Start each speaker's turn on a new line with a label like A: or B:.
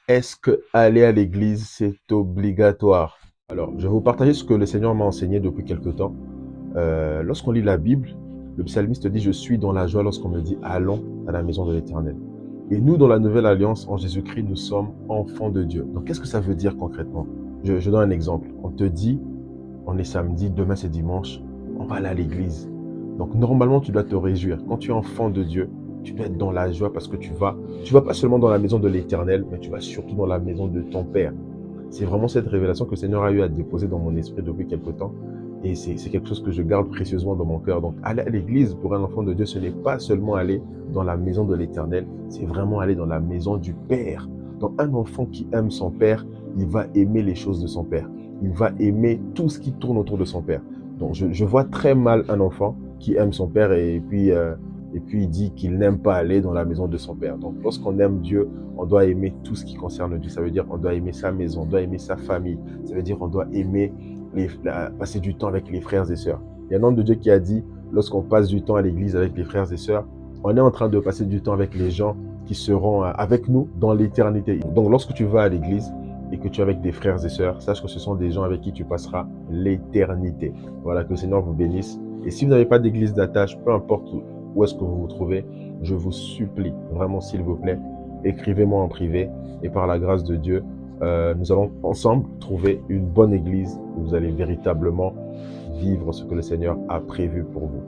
A: Est-ce que aller à l'église, c'est obligatoire? Alors, je vais vous partager ce que le Seigneur m'a enseigné depuis quelque temps. Lorsqu'on lit la Bible, le psalmiste dit, je suis dans la joie lorsqu'on me dit, allons à la maison de l'Éternel. Et nous, dans la Nouvelle Alliance, en Jésus-Christ, nous sommes enfants de Dieu. Donc, qu'est-ce que ça veut dire concrètement? Je donne un exemple. On te dit, on est samedi, demain c'est dimanche, on va aller à l'église. Donc normalement, tu dois te réjouir. Quand tu es enfant de Dieu, tu dois être dans la joie parce que tu vas pas seulement dans la maison de l'Éternel, mais tu vas surtout dans la maison de ton Père. C'est vraiment cette révélation que le Seigneur a eu à déposer dans mon esprit depuis quelque temps. Et c'est quelque chose que je garde précieusement dans mon cœur. Donc aller à l'église pour un enfant de Dieu, ce n'est pas seulement aller dans la maison de l'Éternel, c'est vraiment aller dans la maison du Père. Donc un enfant qui aime son Père, il va aimer les choses de son Père. Il va aimer tout ce qui tourne autour de son Père. Donc je vois très mal un enfant qui aime son Père et puis il dit qu'il n'aime pas aller dans la maison de son Père. Donc lorsqu'on aime Dieu, on doit aimer tout ce qui concerne Dieu. Ça veut dire qu'on doit aimer sa maison, on doit aimer sa famille. Ça veut dire qu'on doit aimer passer du temps avec les frères et sœurs. Il y a un homme de Dieu qui a dit, lorsqu'on passe du temps à l'église avec les frères et sœurs, on est en train de passer du temps avec les gens qui seront avec nous dans l'éternité. Donc lorsque tu vas à l'église et que tu es avec des frères et sœurs, sache que ce sont des gens avec qui tu passeras l'éternité. Voilà, que le Seigneur vous bénisse. Et si vous n'avez pas d'église d'attache, peu importe où est-ce que vous vous trouvez, je vous supplie, vraiment s'il vous plaît, écrivez-moi en privé et par la grâce de Dieu, nous allons ensemble trouver une bonne église où vous allez véritablement vivre ce que le Seigneur a prévu pour vous.